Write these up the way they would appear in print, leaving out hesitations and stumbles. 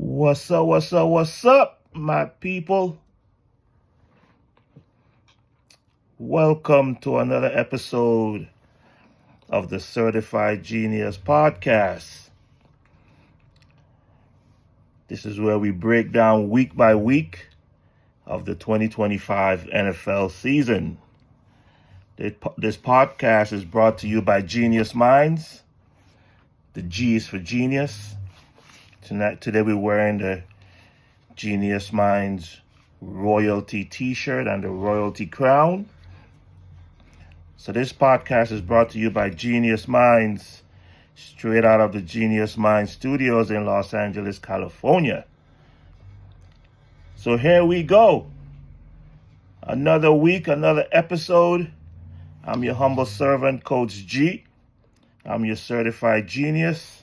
What's up, my people? Welcome to another episode of the Certified Genius Podcast. This is where we break down week by week of the 2025 NFL season. This podcast is brought to you by Genius Minds. The G is for genius. Today we're wearing the Genius Minds royalty t-shirt and the royalty crown. So this podcast is brought to you by Genius Minds, straight out of the Genius Minds studios in Los Angeles, California. So here we go. Another week, another episode. I'm your humble servant, Coach G. I'm your certified genius.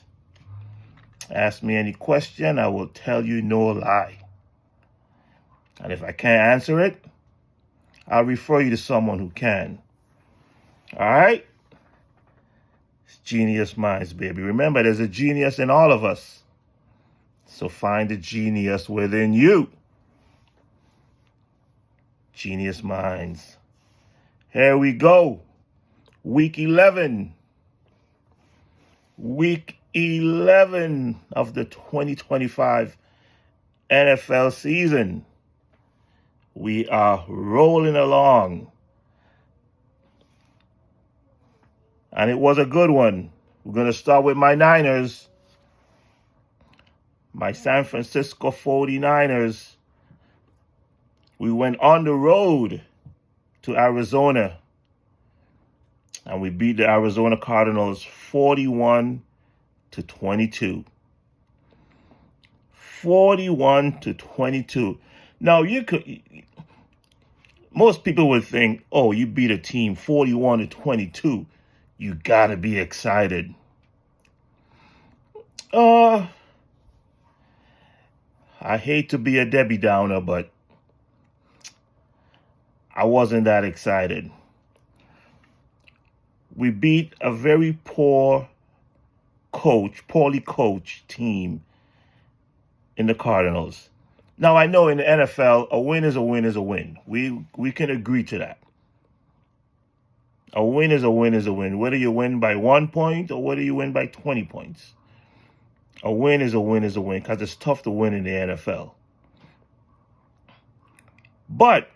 Ask me any question, I will tell you no lie. And if I can't answer it, I'll refer you to someone who can. All right? It's Genius Minds, baby. Remember, there's a genius in all of us. So find the genius within you. Genius Minds. Here we go. Week 11. Week 11 of the 2025 NFL season. We are rolling along. And it was a good one. We're going to start with my Niners. My San Francisco 49ers. We went on the road to Arizona. And we beat the Arizona Cardinals 41-22. 41-22. Now most people would think, oh, you beat a team 41-22. You gotta be excited. I hate to be a Debbie Downer, but I wasn't that excited. We beat a very poorly coached team in the Cardinals. Now, I know in the NFL, a win is a win is a win. We can agree to that. A win is a win is a win. Whether you win by 1 point or whether you win by 20 points. A win is a win is a win because it's tough to win in the NFL. But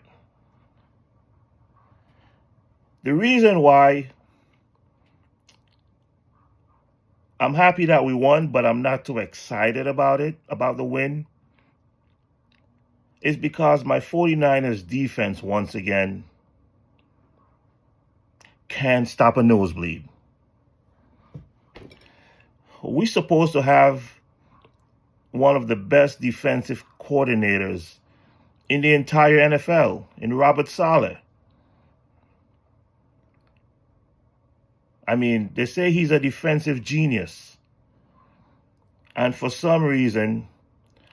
the reason why I'm happy that we won, but I'm not too excited about the win, is because my 49ers defense, once again, can't stop a nosebleed. We're supposed to have one of the best defensive coordinators in the entire NFL, in Robert Saleh. I mean, they say he's a defensive genius. And for some reason,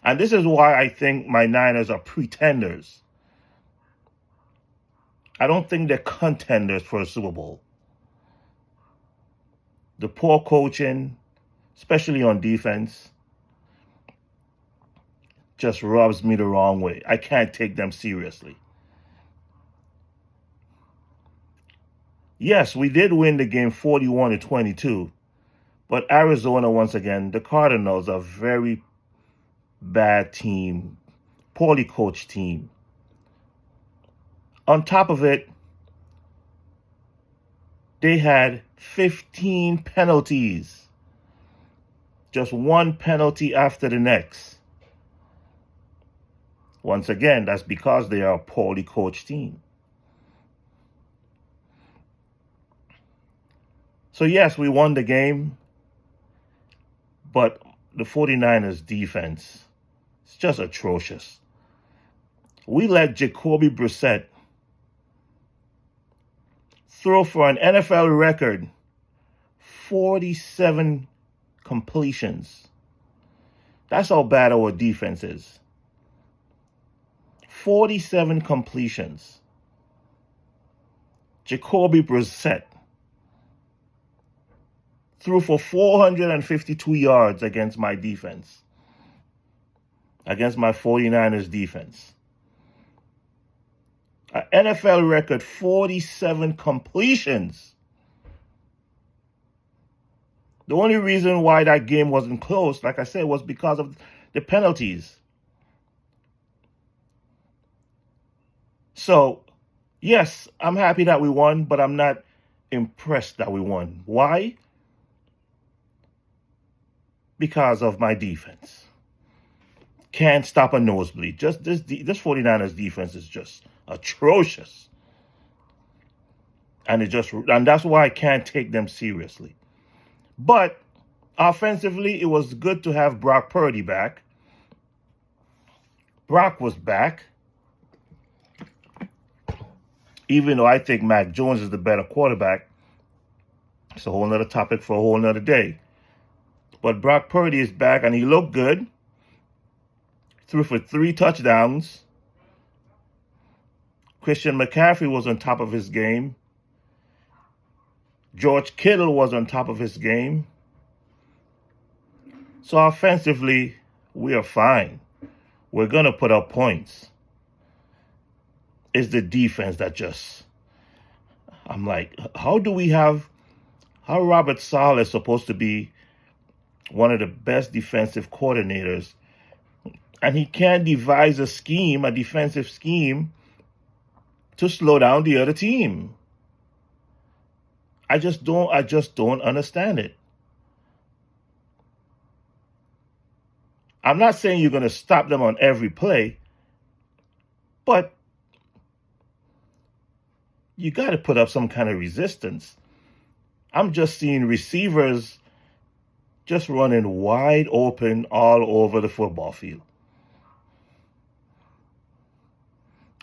and this is why I think my Niners are pretenders. I don't think they're contenders for a Super Bowl. The poor coaching, especially on defense, just rubs me the wrong way. I can't take them seriously. Yes, we did win the game 41-22, but Arizona, once again, the Cardinals are a very bad team, poorly coached team. On top of it, they had 15 penalties, just one penalty after the next. Once again, that's because they are a poorly coached team. So yes, we won the game, but the 49ers defense is just atrocious. We let Jacoby Brissett throw for an NFL record 47 completions. That's how bad our defense is. 47 completions. Jacoby Brissett threw for 452 yards against my defense. against my 49ers defense. An NFL record 47 completions. The only reason why that game wasn't close, like I said, was because of the penalties. So, yes, I'm happy that we won, but I'm not impressed that we won. Why? Because of my defense. Can't stop a nosebleed. Just this 49ers defense is just atrocious. And that's why I can't take them seriously. But offensively, it was good to have Brock Purdy back. Brock was back. Even though I think Mac Jones is the better quarterback, it's a whole nother topic for a whole nother day. But Brock Purdy is back, and he looked good. Threw for 3 touchdowns. Christian McCaffrey was on top of his game. George Kittle was on top of his game. So offensively, we are fine. We're going to put up points. It's the defense that I'm like, how Robert Saleh is supposed to be one of the best defensive coordinators, and he can't devise a defensive scheme, to slow down the other team. I just don't understand it. I'm not saying you're going to stop them on every play, but you got to put up some kind of resistance. I'm just seeing receivers just running wide open all over the football field.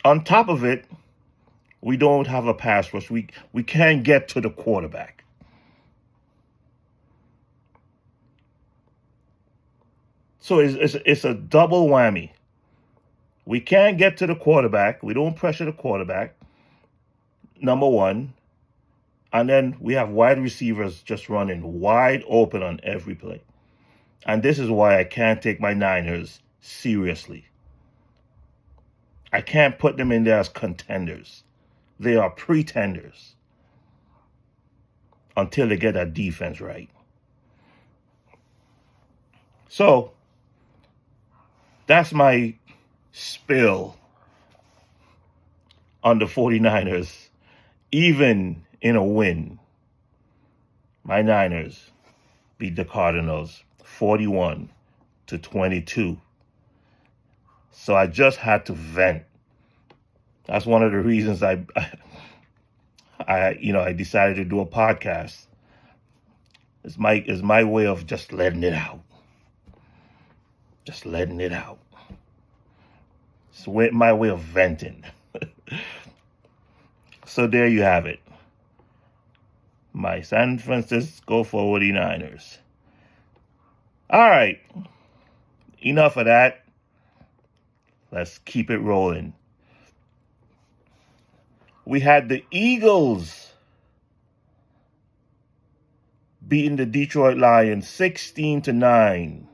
On top of it, we don't have a pass rush. We can't get to the quarterback. So it's a double whammy. We can't get to the quarterback. We don't pressure the quarterback, number one. And then we have wide receivers just running wide open on every play. And this is why I can't take my Niners seriously. I can't put them in there as contenders. They are pretenders until they get that defense right. So that's my spill on the 49ers. Even in a win, my Niners beat the Cardinals 41-22. So I just had to vent. That's one of the reasons I decided to do a podcast. It's my way of just letting it out. Just letting it out. It's my way of venting. So there you have it. My San Francisco 49ers. All right. Enough of that. Let's keep it rolling. We had the Eagles beating the Detroit Lions 16-9.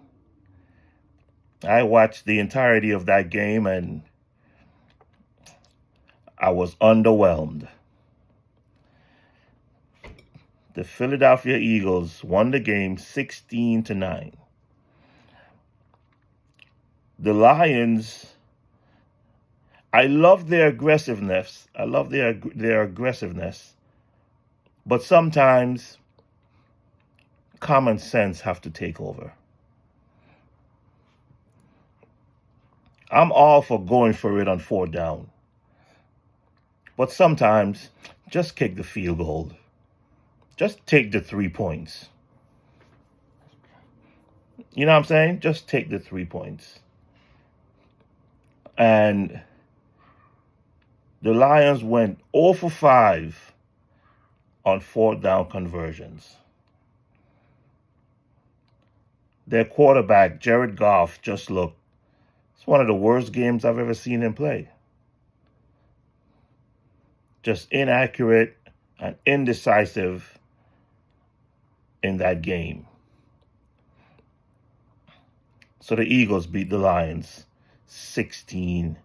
I watched the entirety of that game and I was underwhelmed. The Philadelphia Eagles won the game 16-9. The Lions, I love their aggressiveness. But sometimes common sense have to take over. I'm all for going for it on 4th down. But sometimes just kick the field goal. Just take the 3 points. You know what I'm saying? Just take the 3 points. And the Lions went 0 for 5 on 4th down conversions. Their quarterback, Jared Goff, just looked. It's one of the worst games I've ever seen him play. Just inaccurate and indecisive in that game. So the Eagles beat the Lions 16-9.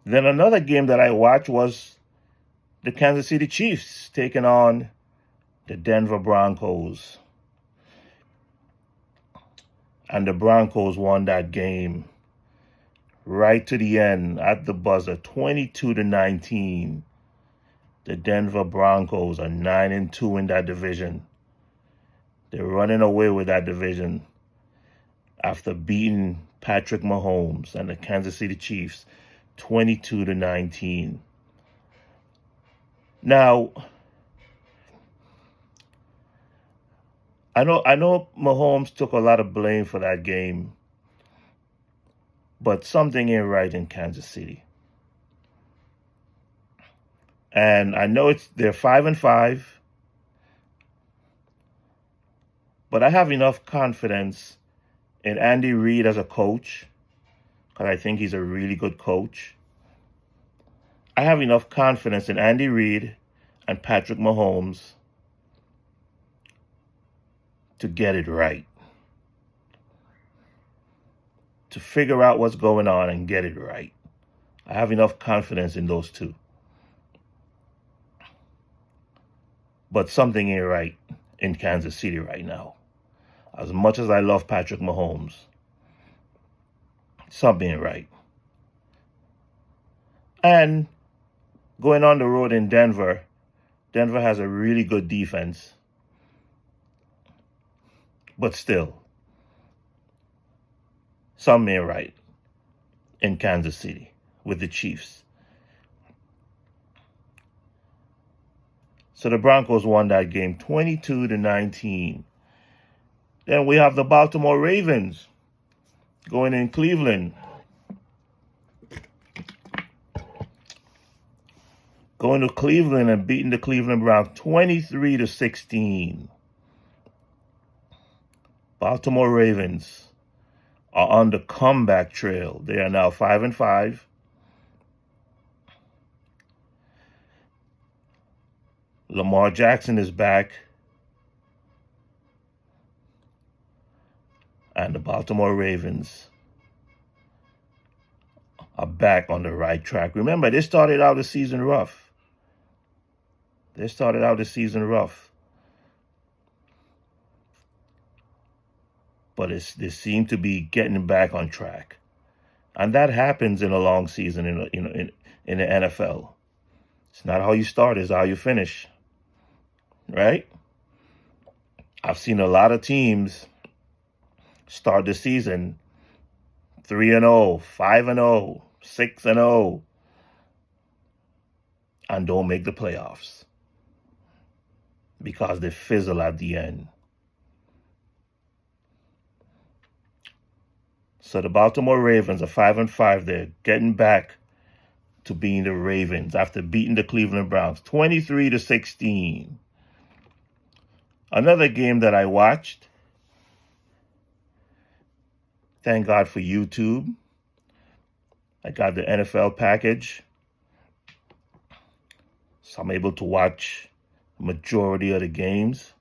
Then another game that I watched was the Kansas City Chiefs taking on the Denver Broncos. And the Broncos won that game right to the end at the buzzer, 22-19. The Denver Broncos are 9-2 in that division. They're running away with that division after beating Patrick Mahomes and the Kansas City Chiefs 22-19. Now, I know Mahomes took a lot of blame for that game, but something ain't right in Kansas City. And I know they're 5-5, but I have enough confidence in Andy Reid as a coach, because I think he's a really good coach. I have enough confidence in Andy Reid and Patrick Mahomes to get it right, to figure out what's going on and get it right. I have enough confidence in those two. But something ain't right in Kansas City right now. As much as I love Patrick Mahomes, something ain't right. And going on the road in Denver, Denver has a really good defense. But still, something ain't right in Kansas City with the Chiefs. So the Broncos won that game 22-19. Then we have the Baltimore Ravens going in Cleveland. Going to Cleveland and beating the Cleveland Browns 23-16. Baltimore Ravens are on the comeback trail. They are now 5-5. Lamar Jackson is back. And the Baltimore Ravens are back on the right track. Remember, they started out the season rough. But they seem to be getting back on track. And that happens in a long season in the NFL. It's not how you start, it's how you finish. Right? I've seen a lot of teams start the season 3-0, 5-0, 6-0, and don't make the playoffs because they fizzle at the end. So the Baltimore Ravens are 5-5. They're getting back to being the Ravens after beating the Cleveland Browns 23-16. Another game that I watched. Thank God for YouTube. I got the NFL package, so I'm able to watch the majority of the games.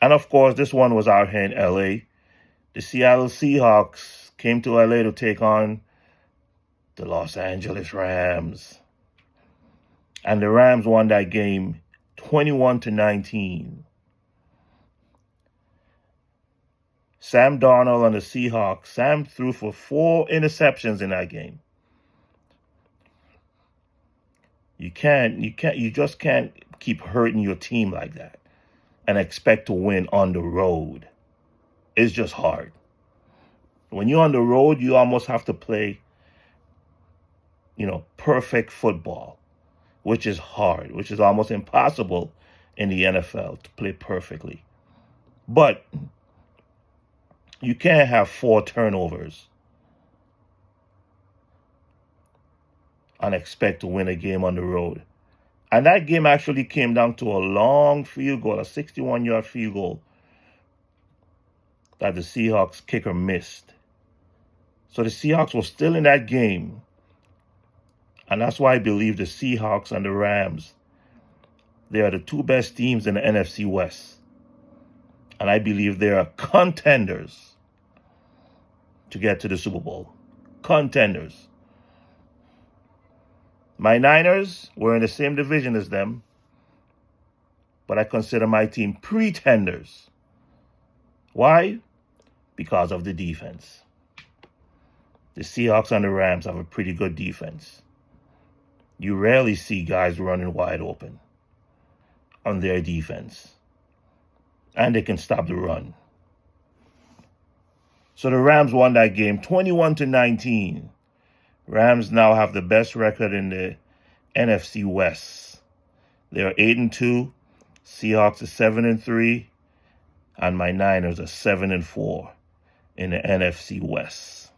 And of course, this one was out here in LA. The Seattle Seahawks came to LA to take on the Los Angeles Rams. And the Rams won that game 21-19. Sam Darnold on the Seahawks. Sam threw for 4 interceptions in that game. You just can't keep hurting your team like that and expect to win on the road. It's just hard. When you're on the road, you almost have to play, perfect football, which is hard, which is almost impossible in the NFL to play perfectly. But you can't have 4 turnovers and expect to win a game on the road. And that game actually came down to a long field goal, a 61-yard field goal that the Seahawks kicker missed. So the Seahawks were still in that game. And that's why I believe the Seahawks and the Rams, they are the 2 best teams in the NFC West. And I believe they are contenders to get to the Super Bowl. Contenders. My Niners were in the same division as them, but I consider my team pretenders. Why? Because of the defense. The Seahawks and the Rams have a pretty good defense. You rarely see guys running wide open on their defense. And they can stop the run. So the Rams won that game 21-19. Rams now have the best record in the NFC West. They are 8-2. Seahawks are 7-3. And my Niners are 7-4 in the NFC West.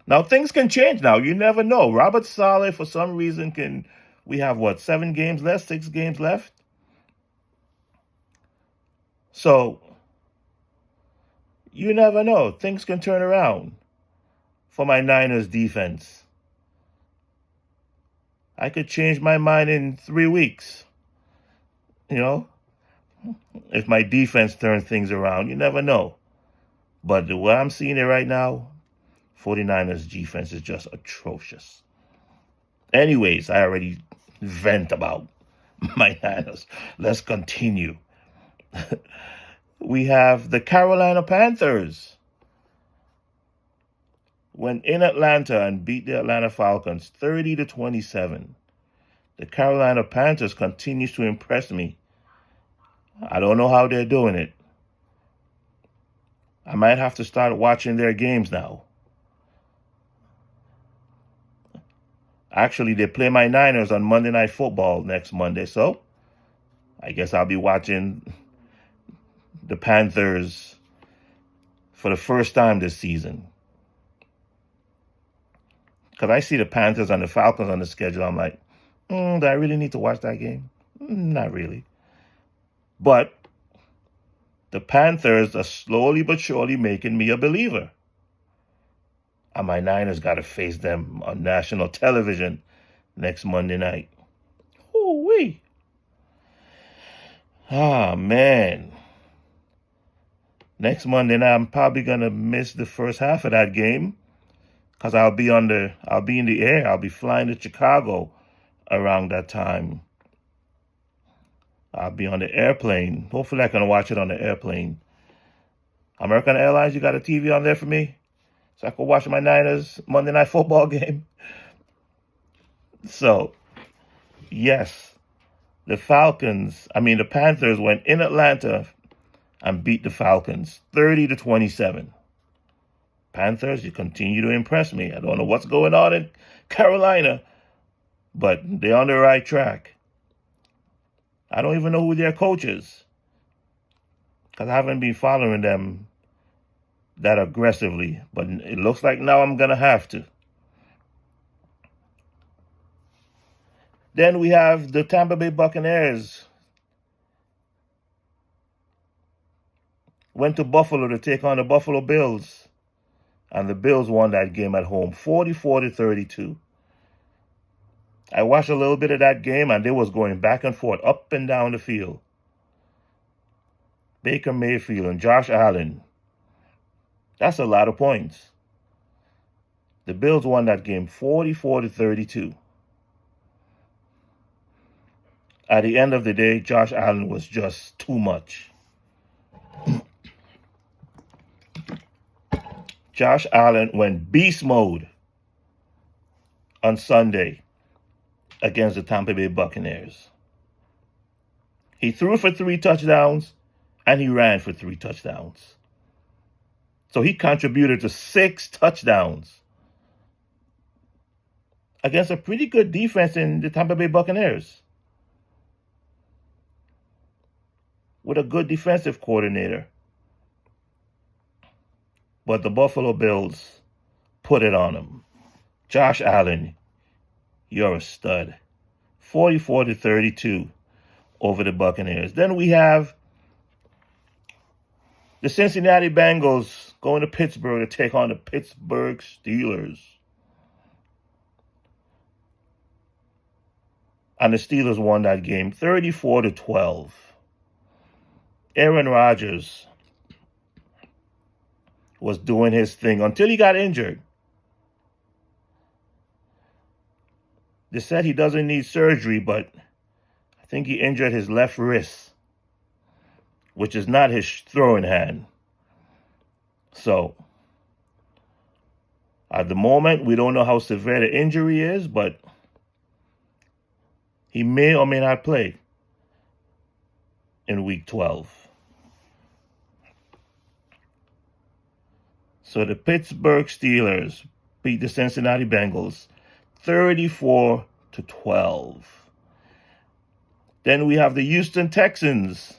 Now things can change now. You never know. Robert Saleh, for some reason, we have 7 games left, 6 games left? So you never know. Things can turn around for my Niners defense. I could change my mind in 3 weeks. You know, if my defense turns things around, you never know. But the way I'm seeing it right now, 49ers defense is just atrocious. Anyways, I already vent about my Niners. Let's continue. We have the Carolina Panthers. Went in Atlanta and beat the Atlanta Falcons 30-27. The Carolina Panthers continues to impress me. I don't know how they're doing it. I might have to start watching their games now. Actually, they play my Niners on Monday Night Football next Monday, so I guess I'll be watching the Panthers for the first time this season. Because I see the Panthers and the Falcons on the schedule, I'm like, do I really need to watch that game? Not really. But the Panthers are slowly but surely making me a believer. And my Niners got to face them on national television next Monday night. Ooh-wee. Man. Next Monday night, I'm probably going to miss the first half of that game because I'll be in the air. I'll be flying to Chicago around that time. I'll be on the airplane. Hopefully I can watch it on the airplane. American Airlines, you got a TV on there for me? So I can watch my Niners Monday Night Football game? So, yes, the Panthers went in Atlanta and beat the Falcons 30-27. Panthers, you continue to impress me. I don't know what's going on in Carolina, but they're on the right track. I don't even know who their coach is because I haven't been following them that aggressively, but it looks like now I'm going to have to. Then we have the Tampa Bay Buccaneers. Went to Buffalo to take on the Buffalo Bills, and the Bills won that game at home, 44-32. I watched a little bit of that game, and they was going back and forth, up and down the field. Baker Mayfield and Josh Allen. That's a lot of points. The Bills won that game 44-32. At the end of the day, Josh Allen was just too much. Josh Allen went beast mode on Sunday against the Tampa Bay Buccaneers. He threw for 3 touchdowns and he ran for 3 touchdowns. So he contributed to 6 touchdowns against a pretty good defense in the Tampa Bay Buccaneers, with a good defensive coordinator. But the Buffalo Bills put it on him. Josh Allen, you're a stud. 44-32 over the Buccaneers. Then we have the Cincinnati Bengals going to Pittsburgh to take on the Pittsburgh Steelers. And the Steelers won that game 34-12. Aaron Rodgers was doing his thing until he got injured. They said he doesn't need surgery, but I think he injured his left wrist, which is not his throwing hand. So, at the moment, we don't know how severe the injury is, but he may or may not play in week 12. So the Pittsburgh Steelers beat the Cincinnati Bengals 34-12. Then we have the Houston Texans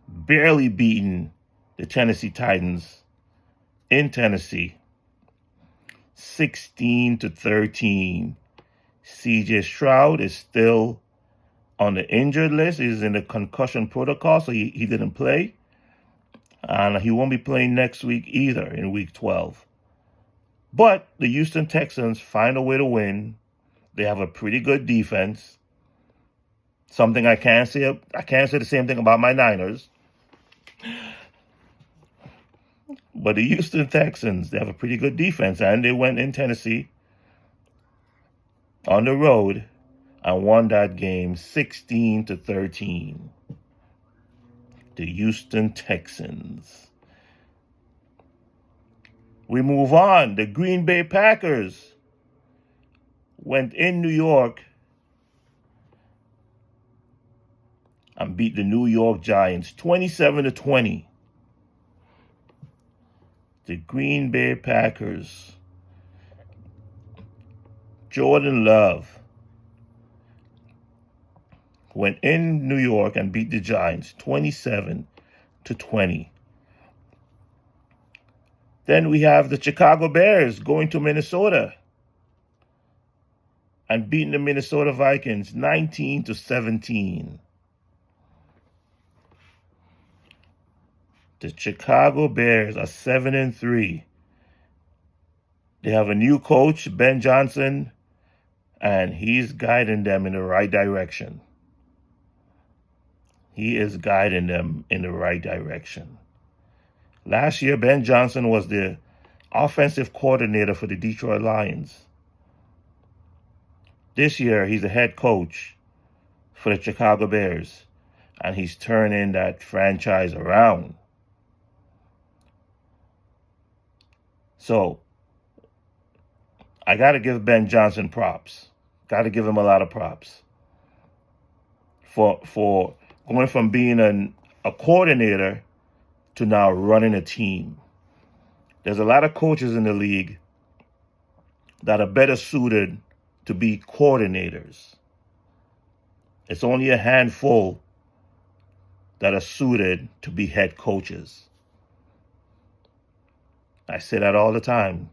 barely beating the Tennessee Titans in Tennessee 16-13. CJ Stroud is still on the injured list. He's in the concussion protocol, so he didn't play. And he won't be playing next week either in week 12. But the Houston Texans find a way to win. They have a pretty good defense. Something I can't say the same thing about my Niners. But the Houston Texans, they have a pretty good defense. And they went in Tennessee on the road and won that game 16-13. The Houston Texans. We move on. The Green Bay Packers went in New York and beat the New York Giants 27-20. The Green Bay Packers. Jordan Love went in New York and beat the Giants 27-20. Then we have the Chicago Bears going to Minnesota and beating the Minnesota Vikings 19-17. The Chicago Bears are 7-3. They have a new coach, Ben Johnson, and he's guiding them in the right direction. He is guiding them in the right direction. Last year, Ben Johnson was the offensive coordinator for the Detroit Lions. This year, he's the head coach for the Chicago Bears, and he's turning that franchise around. So, I got to give Ben Johnson props. Got to give him a lot of props for going from being a coordinator to now running a team. There's a lot of coaches in the league that are better suited to be coordinators. It's only a handful that are suited to be head coaches. I say that all the time.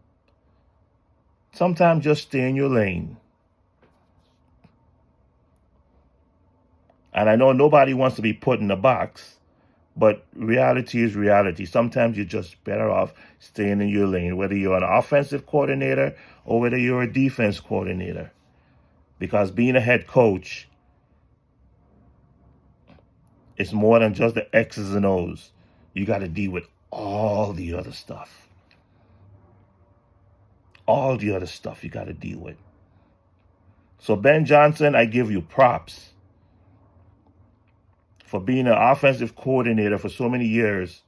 Sometimes just stay in your lane. And I know nobody wants to be put in a box, but reality is reality. Sometimes you're just better off staying in your lane, whether you're an offensive coordinator or whether you're a defense coordinator. Because being a head coach is more than just the X's and O's. You got to deal with all the other stuff. All the other stuff you got to deal with. So Ben Johnson, I give you props for being an offensive coordinator for so many years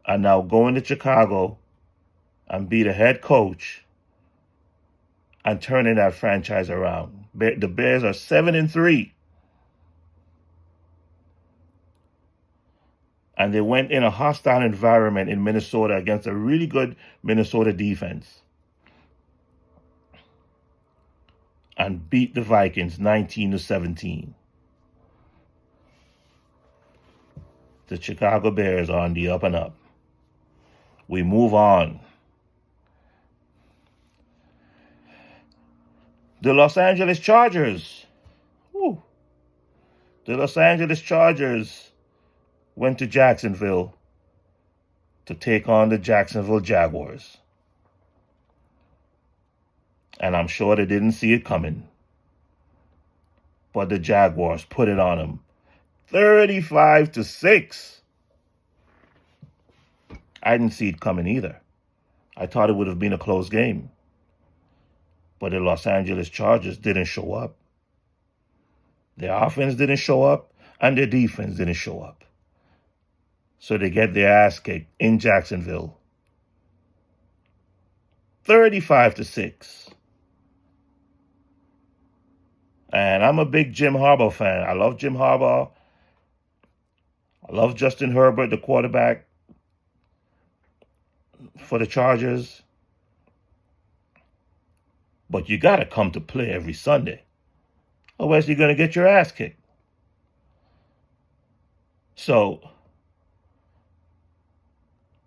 and now going to Chicago and be the head coach and turning that franchise around. The Bears are 7-3. And they went in a hostile environment in Minnesota against a really good Minnesota defense and beat the Vikings 19-17. The Chicago Bears are on the up and up. We move on. The Los Angeles Chargers. Woo. The Los Angeles Chargers went to Jacksonville to take on the Jacksonville Jaguars. And I'm sure they didn't see it coming. but the Jaguars put it on them. 35-6. I didn't see it coming either. I thought it would have been a close game. But the Los Angeles Chargers didn't show up. Their offense didn't show up, and their defense didn't show up. So they get their ass kicked in Jacksonville. 35-6. And I'm a big Jim Harbaugh fan. I love Jim Harbaugh. I love Justin Herbert, the quarterback for the Chargers. But you got to come to play every Sunday. Otherwise, you're going to get your ass kicked. So,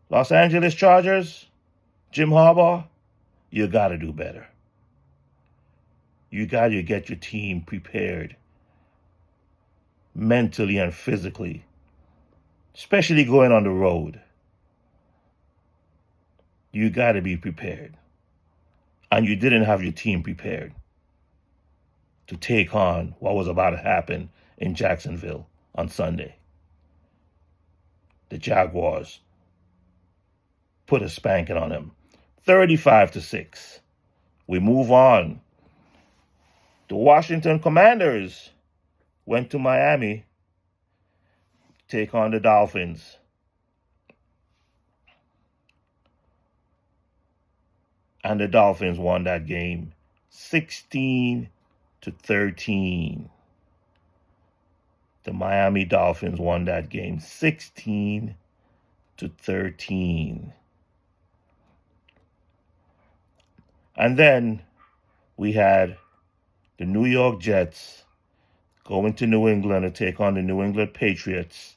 Los Angeles Chargers, Jim Harbaugh, you got to do better. You got to get your team prepared mentally and physically, especially going on the road. You got to be prepared. And you didn't have your team prepared to take on what was about to happen in Jacksonville on Sunday. The Jaguars put a spanking on them. 35-6. We move on. The Washington Commanders went to Miami to take on the Dolphins. And the Dolphins won that game 16-13. The Miami Dolphins won that game 16-13. And then we had the New York Jets going to New England to take on the New England Patriots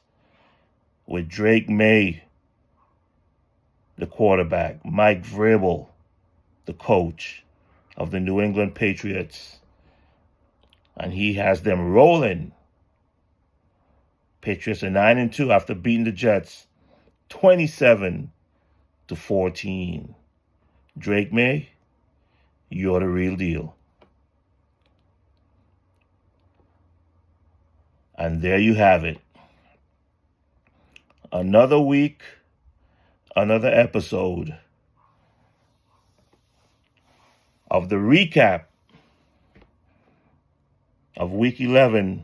with Drake May, the quarterback, Mike Vrabel, the coach of the New England Patriots. And he has them rolling. Patriots are 9-2 after beating the Jets 27-14. Drake May, you're the real deal. And there you have it. Another week, another episode of the recap of Week 11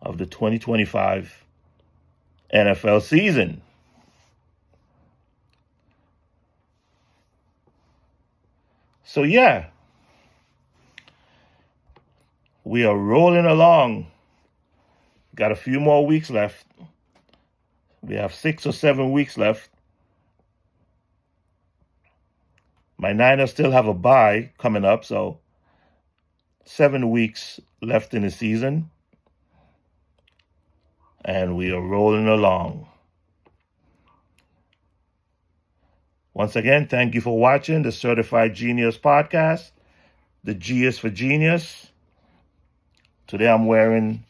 of the 2025 NFL season. So yeah, we are rolling along. Got a few more weeks left. We have 6 or 7 weeks left. My Niners still have a bye coming up, so 7 weeks left in the season. And we are rolling along. Once again, thank you for watching the Certified Genius Podcast. The G is for Genius. Today I'm wearing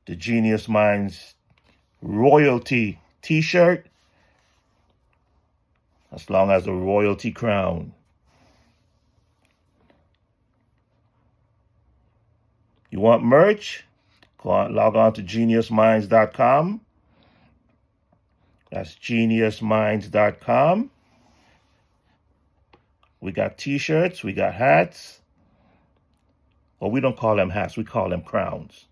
the Genius Minds Royalty t-shirt, as long as the royalty crown. You want merch? Log on to geniusminds.com. That's geniusminds.com. We got t-shirts, we got hats. Well, we don't call them hats, we call them crowns.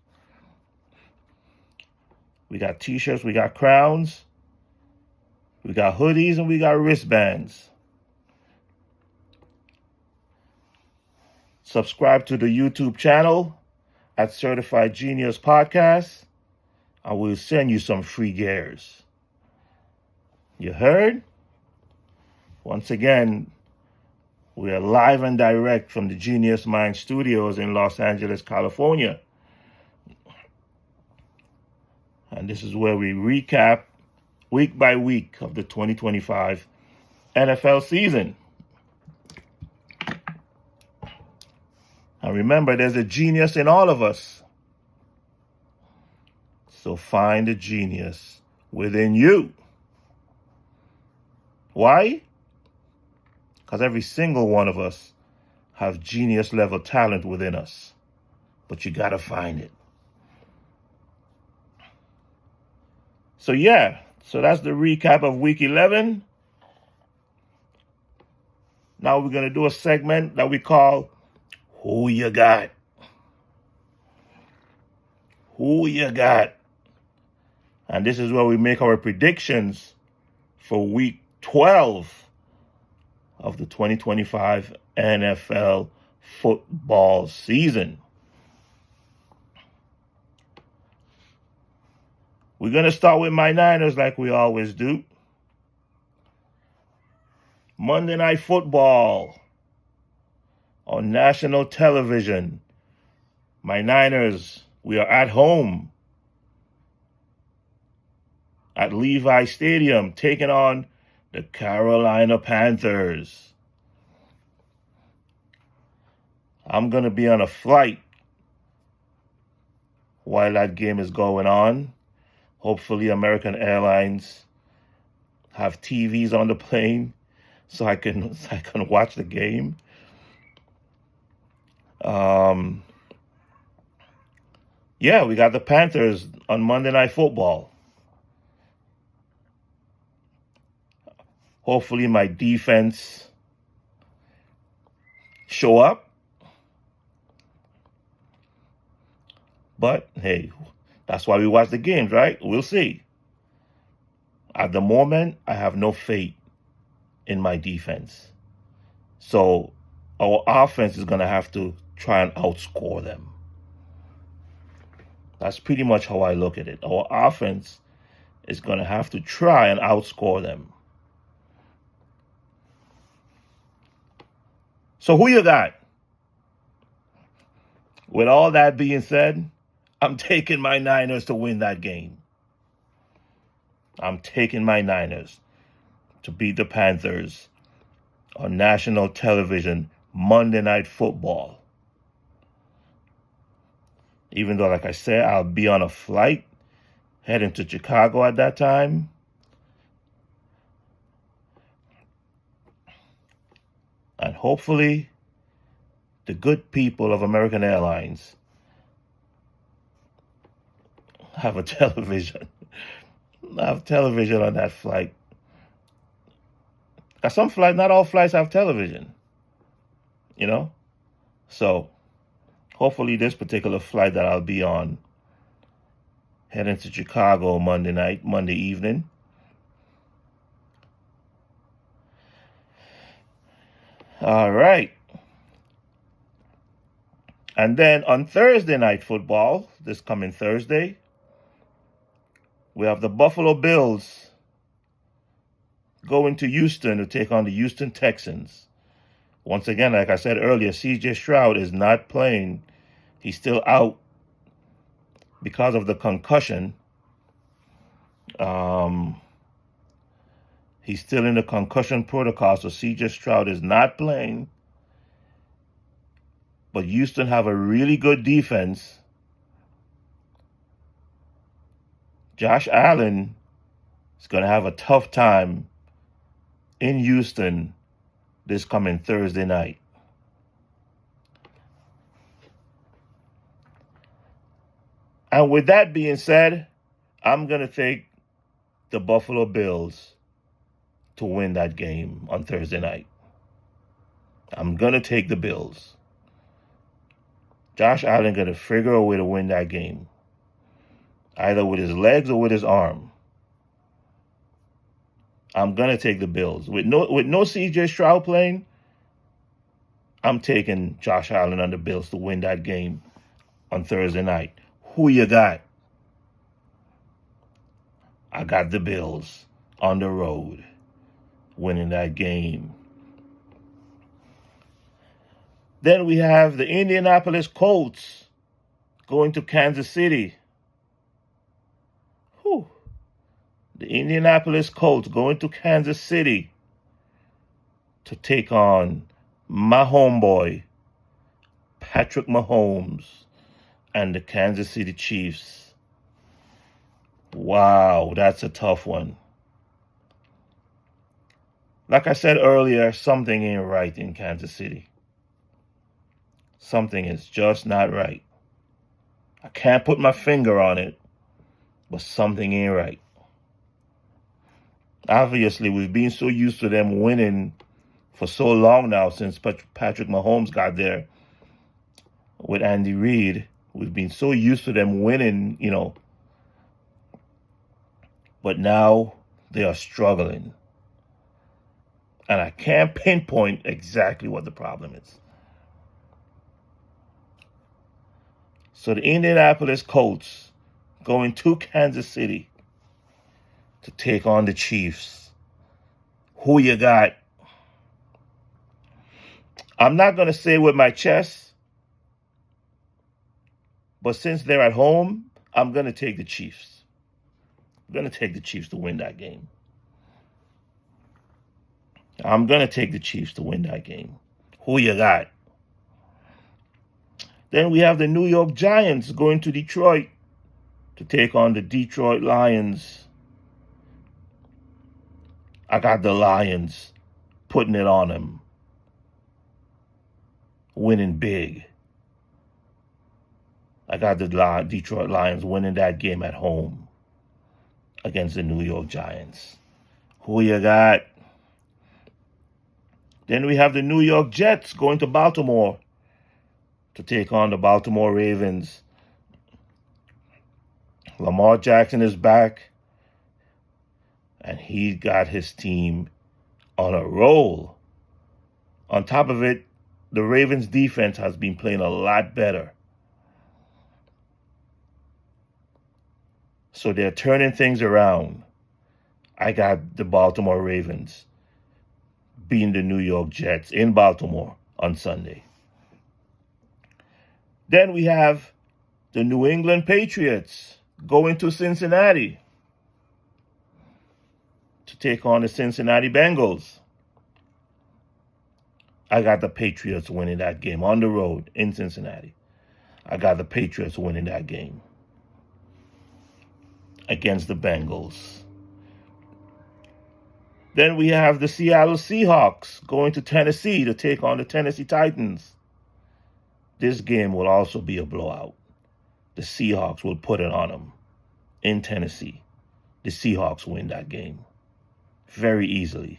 We got t-shirts, we got crowns, we got hoodies, and we got wristbands. Subscribe to the YouTube channel at Certified Genius Podcast, and we'll send you some free gears. You heard? Once again, we are live and direct from the Genius Mind Studios in Los Angeles, California. And this is where we recap week by week of the 2025 NFL season. And remember, there's a genius in all of us. So find the genius within you. Why? Because every single one of us have genius level talent within us. but you got to find it. So, yeah, so that's the recap of Week 11. Now we're going to do a segment that we call Who You Got? Who You Got? And this is where we make our predictions for Week 12 of the 2025 NFL football season. We're going to start with my Niners like we always do. Monday Night Football on national television. My Niners, we are at home at Levi Stadium taking on the Carolina Panthers. I'm going to be on a flight while that game is going on. Hopefully American Airlines have TVs on the plane so I can watch the game. Yeah, we got the Panthers on Monday Night Football. Hopefully my defense show up. But, hey, that's why we watch the games, right? We'll see. At the moment, I have no faith in my defense. So our offense is going to have to try and outscore them. That's pretty much how I look at it. Our offense is going to have to try and outscore them. So who you got? With all that being said, I'm taking my Niners to win that game. I'm taking my Niners to beat the Panthers on national television, Monday Night Football. Even though, like I said, I'll be on a flight heading to Chicago at that time. And hopefully, the good people of American Airlines have a television. Have television on that flight. Some flights, not all flights have television. You know? So, hopefully this particular flight that I'll be on, heading to Chicago Monday evening, all right. And then on Thursday Night Football, this coming Thursday, we have the Buffalo Bills going to Houston to take on the Houston Texans. Once again, like I said earlier, CJ Stroud is not playing. He's still out because of the concussion. He's still in the concussion protocol, so CJ Stroud is not playing. But Houston have a really good defense. Josh Allen is going to have a tough time in Houston this coming Thursday night. And with that being said, I'm going to take the Buffalo Bills to win that game on Thursday night. I'm going to take the Bills. Josh Allen going to figure a way to win that game, either with his legs or with his arm. I'm going to take the Bills. With no CJ Stroud playing, I'm taking Josh Allen and the Bills to win that game on Thursday night. Who you got? I got the Bills on the road winning that game. Then we have the Indianapolis Colts going to Kansas City. Whew. The Indianapolis Colts going to Kansas City to take on my homeboy, Patrick Mahomes, and the Kansas City Chiefs. Wow, that's a tough one. Like I said earlier, something ain't right in Kansas City. Something is just not right. I can't put my finger on it, but something ain't right. Obviously, we've been so used to them winning for so long now since Patrick Mahomes got there with Andy Reid. We've been so used to them winning, but now they are struggling. And I can't pinpoint exactly what the problem is. So the Indianapolis Colts going to Kansas City to take on the Chiefs. Who you got? I'm not going to say with my chest, but since they're at home, I'm going to take the Chiefs. I'm going to take the Chiefs to win that game. I'm going to take the Chiefs to win that game. Who you got? Then we have the New York Giants going to Detroit to take on the Detroit Lions. I got the Lions putting it on them. Winning big. I got the Detroit Lions winning that game at home against the New York Giants. Who you got? Then we have the New York Jets going to Baltimore to take on the Baltimore Ravens. Lamar Jackson is back, and he got his team on a roll. On top of it, the Ravens defense has been playing a lot better. So they're turning things around. I got the Baltimore Ravens beating the New York Jets in Baltimore on Sunday. Then we have the New England Patriots going to Cincinnati to take on the Cincinnati Bengals. I got the Patriots winning that game on the road in Cincinnati. I got the Patriots winning that game against the Bengals. Then we have the Seattle Seahawks going to Tennessee to take on the Tennessee Titans. This game will also be a blowout. The Seahawks will put it on them in Tennessee. The Seahawks win that game very easily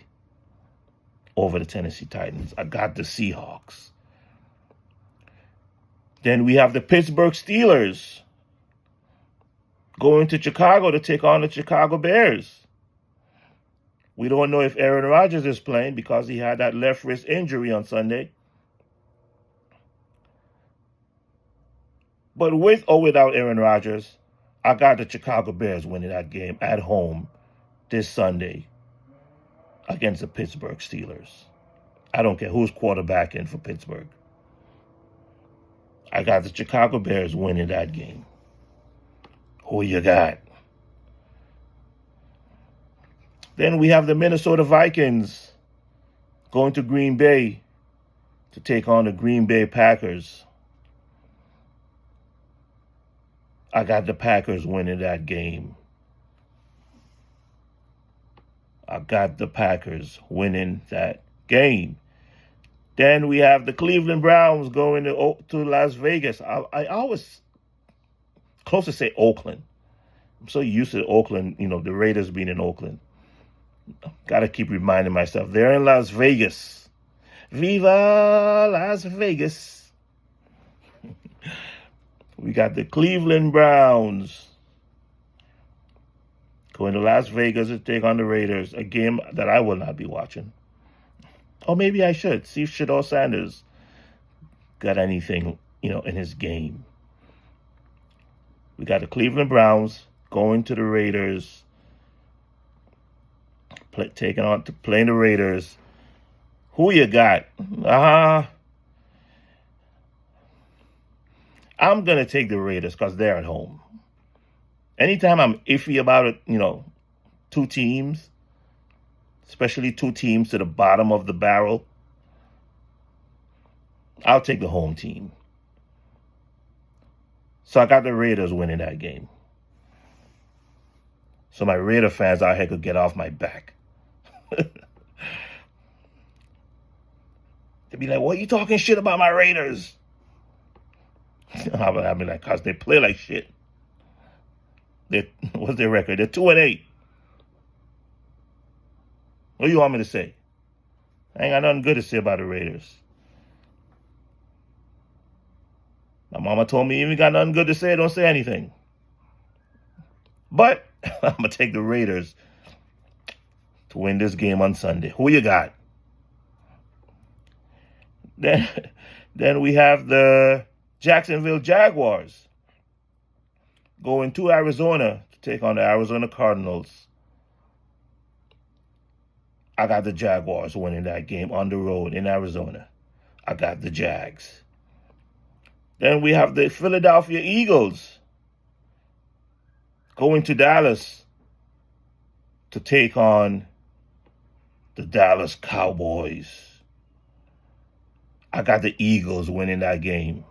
over the Tennessee Titans. I got the Seahawks. Then we have the Pittsburgh Steelers going to Chicago to take on the Chicago Bears. We don't know if Aaron Rodgers is playing because he had that left wrist injury on Sunday. But with or without Aaron Rodgers, I got the Chicago Bears winning that game at home this Sunday against the Pittsburgh Steelers. I don't care who's quarterbacking for Pittsburgh. I got the Chicago Bears winning that game. Who you got? Then we have the Minnesota Vikings going to Green Bay to take on the Green Bay Packers. I got the Packers winning that game. I got the Packers winning that game. Then we have the Cleveland Browns going to Las Vegas. I always close to say Oakland. I'm so used to Oakland, the Raiders being in Oakland. Got to keep reminding myself. They're in Las Vegas. Viva Las Vegas. We got the Cleveland Browns going to Las Vegas to take on the Raiders, a game that I will not be watching. Or maybe I should. See if Shedeur Sanders got anything, in his game. We got the Cleveland Browns going to the Raiders, playing the Raiders. Who you got? I'm going to take the Raiders because they're at home. Anytime I'm iffy about it, two teams, especially two teams to the bottom of the barrel, I'll take the home team. So I got the Raiders winning that game. So my Raider fans out here could get off my back. They'd be like, what are you talking shit about my Raiders? I mean, like, cause they play like shit. What's their record? They're 2-8. What do you want me to say? I ain't got nothing good to say about the Raiders. My mama told me, even got nothing good to say, don't say anything. But I'm going to take the Raiders to win this game on Sunday. Who you got? Then we have the Jacksonville Jaguars going to Arizona to take on the Arizona Cardinals. I got the Jaguars winning that game on the road in Arizona. I got the Jags. Then we have the Philadelphia Eagles going to Dallas to take on the Dallas Cowboys. I got the Eagles winning that game.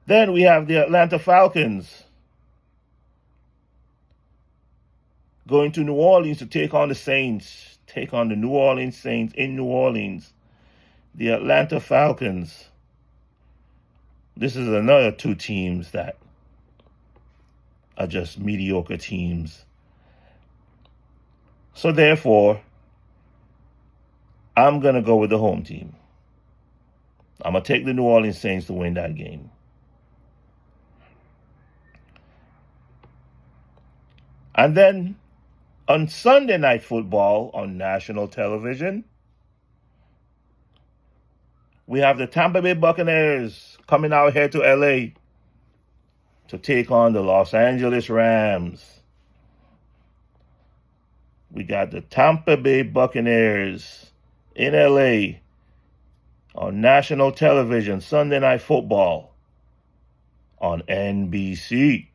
Then we have the Atlanta Falcons going to New Orleans to take on the Saints. Take on the New Orleans Saints in New Orleans. The Atlanta Falcons. This is another two teams that are just mediocre teams. So therefore, I'm going to go with the home team. I'm going to take the New Orleans Saints to win that game. And then on Sunday Night Football on national television, we have the Tampa Bay Buccaneers coming out here to L.A. to take on the Los Angeles Rams. We got the Tampa Bay Buccaneers in L.A. on national television, Sunday Night Football on NBC.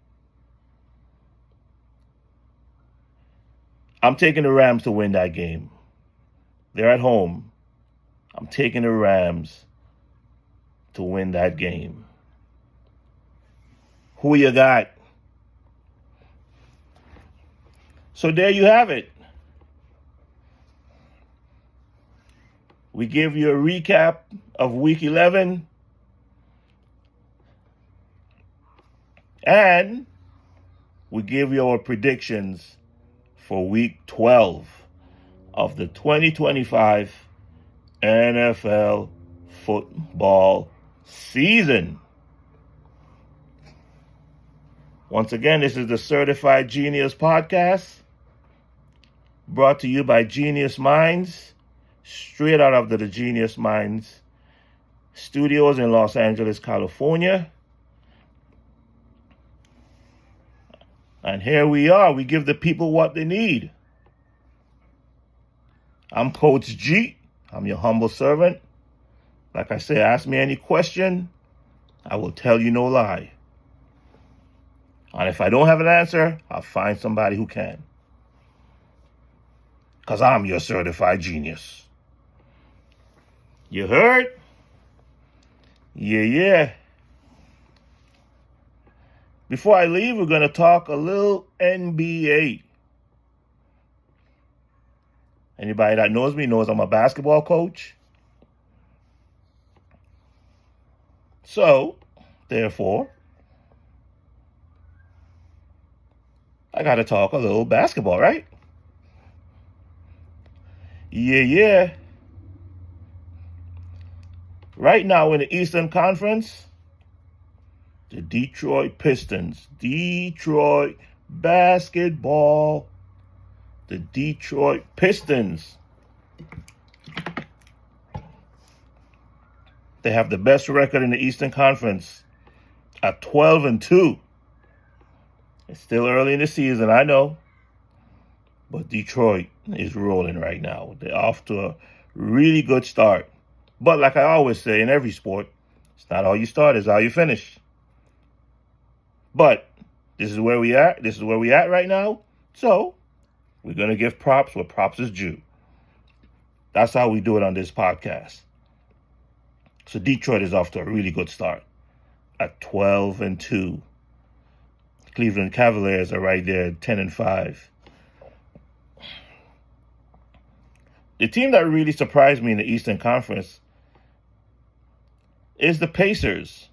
I'm taking the Rams to win that game. They're at home. I'm taking the Rams to win that game. Who you got? So there you have it. We give you a recap of Week 11. And we give you our predictions for Week 12 of the 2025 NFL football season. Once again, this is the Certified Genius Podcast, brought to you by Genius Minds, straight out of the Genius Minds studios in Los Angeles, California. And here we are. We give the people what they need. I'm Coach G. I'm your humble servant. Like I say, ask me any question. I will tell you no lie. And if I don't have an answer, I'll find somebody who can. Because I'm your certified genius. You heard? Yeah. Before I leave, we're going to talk a little NBA. Anybody that knows me knows I'm a basketball coach. So, therefore, I got to talk a little basketball, right? Yeah. Right now in the Eastern Conference, the Detroit Pistons, Detroit basketball, the Detroit Pistons. They have the best record in the Eastern Conference at 12-2. It's still early in the season, I know. But Detroit is rolling right now. They're off to a really good start. But like I always say in every sport, it's not how you start, it's how you finish. But this is where we are. This is where we at right now. So we're going to give props where props is due. That's how we do it on this podcast. So Detroit is off to a really good start at 12-2. Cleveland Cavaliers are right there at 10-5. The team that really surprised me in the Eastern Conference is the Pacers.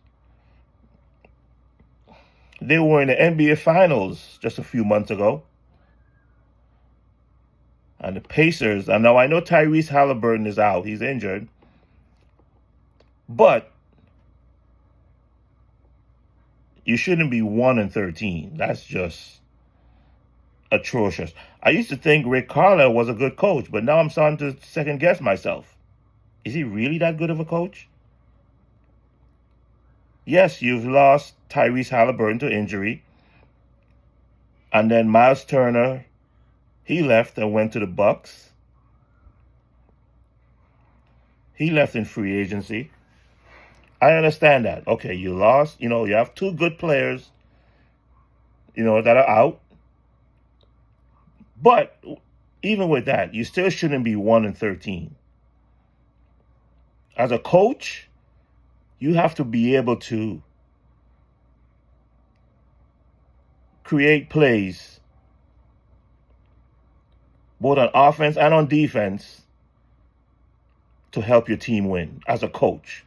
They were in the NBA Finals just a few months ago. And the Pacers, and now I know Tyrese Halliburton is out. He's injured. But you shouldn't be 1-13. That's just atrocious. I used to think Rick Carlisle was a good coach, but now I'm starting to second guess myself. Is he really that good of a coach? Yes, you've lost Tyrese Halliburton to injury. And then Miles Turner, he left and went to the Bucks. He left in free agency. I understand that. Okay, you lost. You have two good players, that are out. But even with that, you still shouldn't be 1-13. As a coach, you have to be able to create plays, both on offense and on defense, to help your team win as a coach.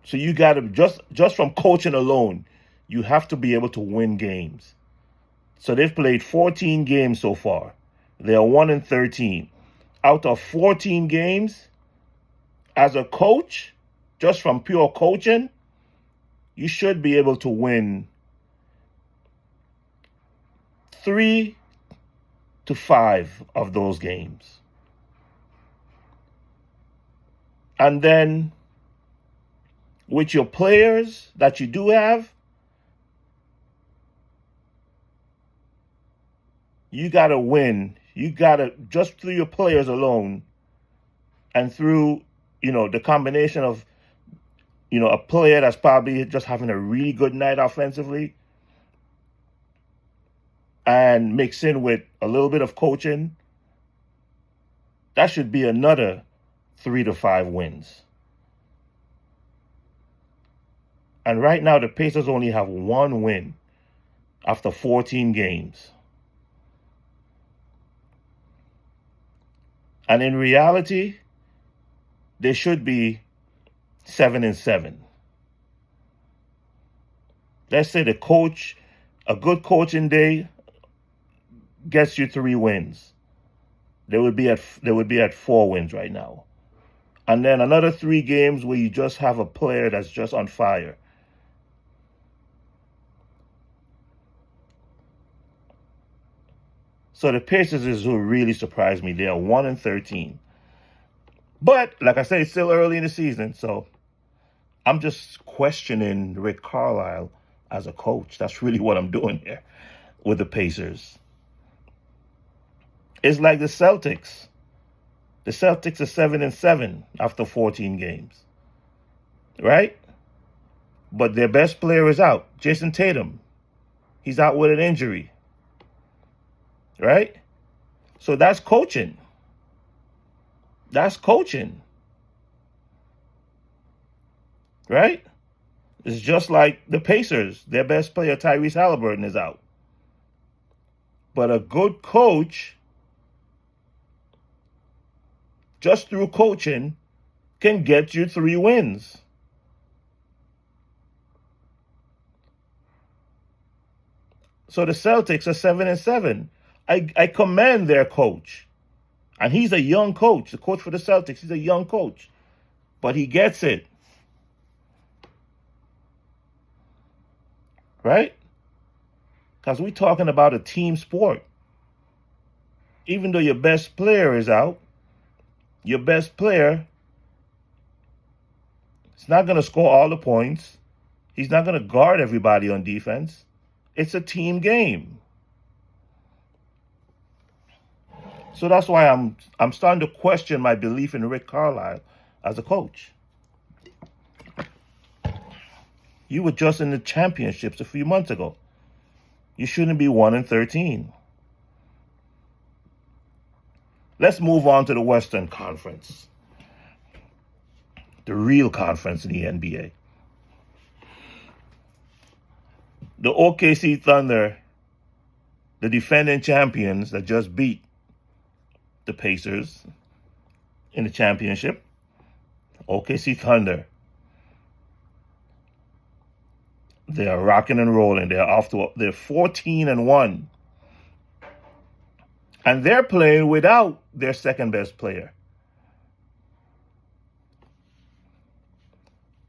So you got to, just from coaching alone, you have to be able to win games. So they've played 14 games so far. They are 1-13. Out of 14 games, as a coach, just from pure coaching, you should be able to win 3 to 5 of those games. And then with your players that you do have, you got to win. You got to, just through your players alone and through, the combination of, a player that's probably just having a really good night offensively and mix in with a little bit of coaching, that should be another 3 to 5 wins. And right now, the Pacers only have 1 win after 14 games. And in reality, they should be 7-7. Let's say a good coaching day gets you 3 wins. They would be at 4 wins right now. And then another 3 games where you just have a player that's just on fire. So the Pacers is who really surprised me. They are 1-13. But like I said, it's still early in the season, so I'm just questioning Rick Carlisle as a coach. That's really what I'm doing here with the Pacers. It's like the Celtics. The Celtics are 7-7 after 14 games. Right? But their best player is out. Jason Tatum. He's out with an injury. Right? So that's coaching. That's coaching. Right? It's just like the Pacers. Their best player, Tyrese Halliburton, is out. But a good coach, just through coaching, can get you 3 wins. So the Celtics are 7-7. I commend their coach. And he's a young coach. The coach for the Celtics, he's a young coach. But he gets it. Right? Because we're talking about a team sport. Even though your best player is out, your best player is not going to score all the points. He's not going to guard everybody on defense. It's a team game. So that's why I'm starting to question my belief in Rick Carlisle as a coach. You were just in the championships a few months ago. You shouldn't be 1-13. Let's move on to the Western Conference. The real conference in the NBA. The OKC Thunder, the defending champions that just beat the Pacers in the championship. OKC Thunder They are rocking and rolling. They're 14-1. And they're playing without their second best player.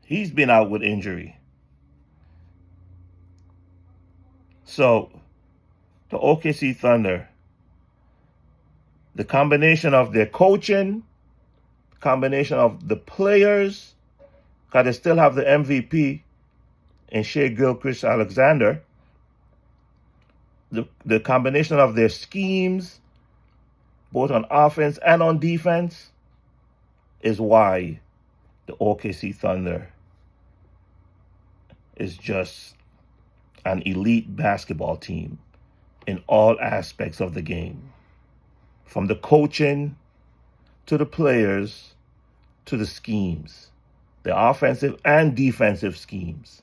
He's been out with injury. So the OKC Thunder, the combination of their coaching, combination of the players, because they still have the MVP in Shai Gilgeous-Alexander, the combination of their schemes, both on offense and on defense, is why the OKC Thunder is just an elite basketball team in all aspects of the game. From the coaching to the players to the schemes, the offensive and defensive schemes.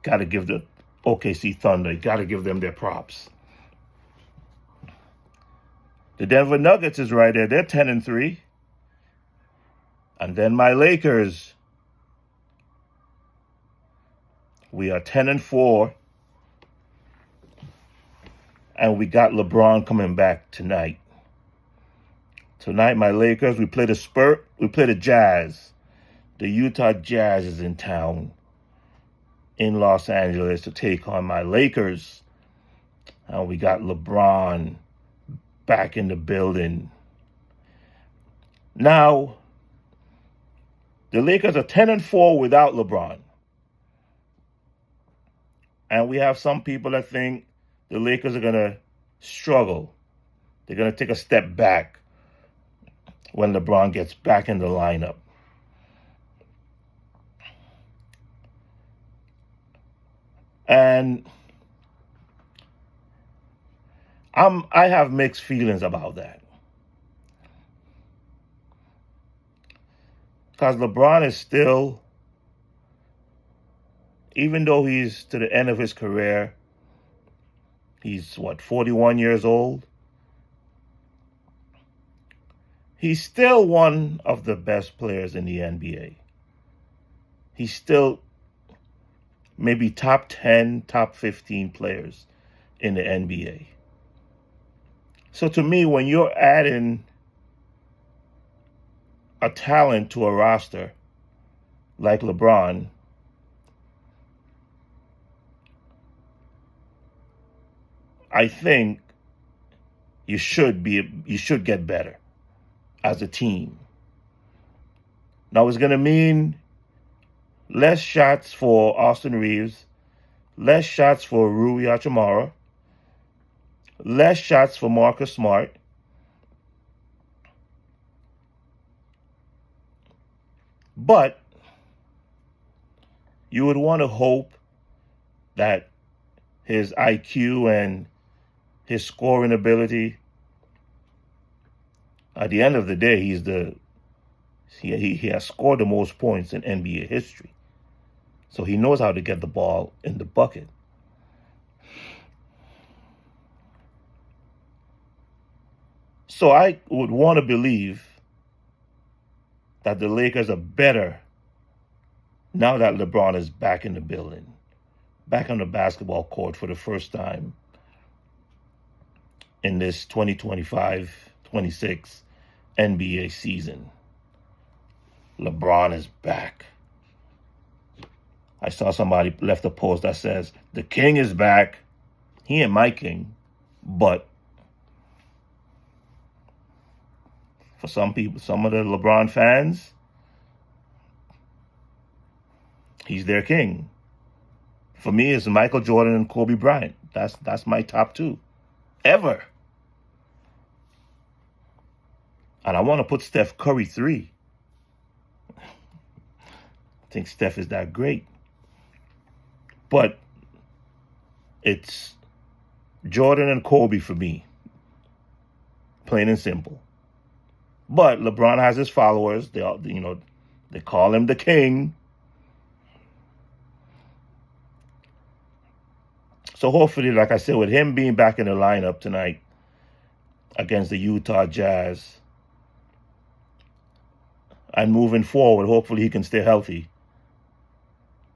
Got to give the OKC Thunder, got to give them their props. The Denver Nuggets is right there. They're 10-3. And then my Lakers, we are 10-4. And we got LeBron coming back tonight. Tonight, my Lakers, we play the Jazz. The Utah Jazz is in town in Los Angeles to take on my Lakers. And we got LeBron back in the building. Now, the Lakers are 10-4 without LeBron. And we have some people that think the Lakers are going to struggle. They're going to take a step back when LeBron gets back in the lineup. And I have mixed feelings about that. Because LeBron is still, even though he's to the end of his career, he's 41 years old. He's still one of the best players in the NBA. He's still maybe top 10, top 15 players in the NBA. So to me, when you're adding a talent to a roster like LeBron, I think you should get better as a team. Now it's going to mean less shots for Austin Reeves, less shots for Rui Hachimura, less shots for Marcus Smart. But you would want to hope that his IQ and his scoring ability, at the end of the day, he has scored the most points in NBA history. So he knows how to get the ball in the bucket. So I would want to believe that the Lakers are better now that LeBron is back in the building, back on the basketball court for the first time in this 2025-26 NBA season. LeBron is back. I saw somebody left a post that says, the king is back. He ain't my king, but for some people, some of the LeBron fans, he's their king. For me, it's Michael Jordan and Kobe Bryant. That's my top two ever. And I want to put Steph Curry 3. I think Steph is that great. But it's Jordan and Kobe for me. Plain and simple. But LeBron has his followers. They call him the king. So hopefully, like I said, with him being back in the lineup tonight against the Utah Jazz, And moving forward, hopefully he can stay healthy.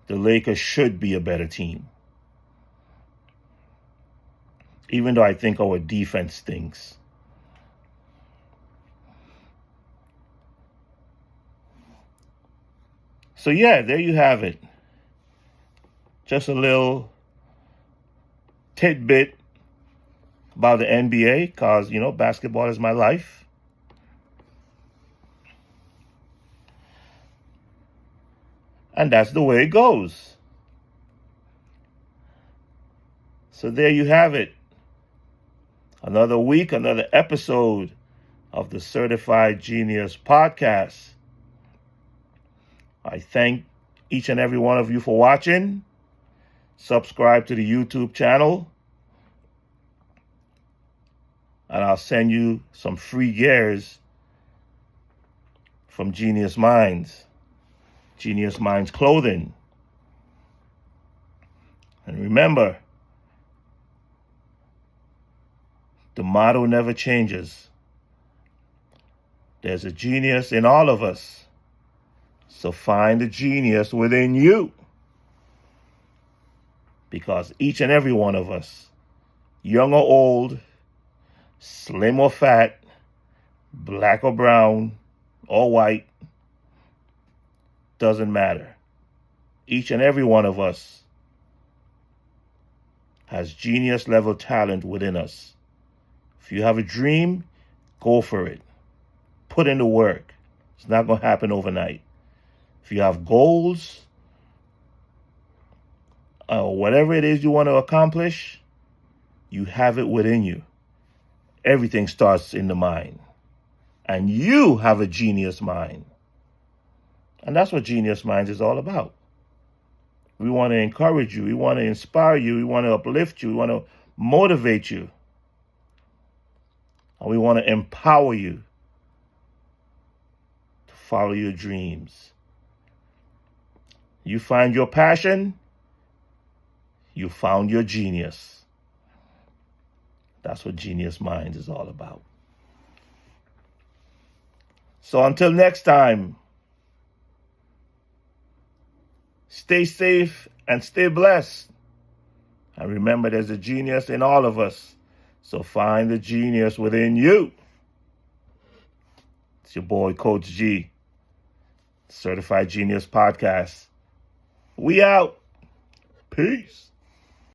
The Lakers should be a better team. Even though I think our defense stinks. So yeah, there you have it. Just a little tidbit about the NBA, because, basketball is my life. And that's the way it goes. So there you have it. Another week, another episode of the Certified Genius Podcast. I thank each and every one of you for watching. Subscribe to the YouTube channel. And I'll send you some free gears from Genius Minds. Genius Minds clothing. And remember, the motto never changes. There's a genius in all of us. So find the genius within you. Because each and every one of us, young or old, slim or fat, black or brown, or white, doesn't matter. Each and every one of us has genius level talent within us. If you have a dream, go for it. Put in the work. It's not going to happen overnight. If you have goals, or whatever it is you want to accomplish, you have it within you. Everything starts in the mind. And you have a genius mind. And that's what Genius Minds is all about. We want to encourage you. We want to inspire you. We want to uplift you. We want to motivate you. And we want to empower you to follow your dreams. You find your passion, you found your genius. That's what Genius Minds is all about. So until next time, stay safe and stay blessed. And remember, there's a genius in all of us. So find the genius within you. It's your boy, Coach G, Certified Genius Podcast. We out. Peace.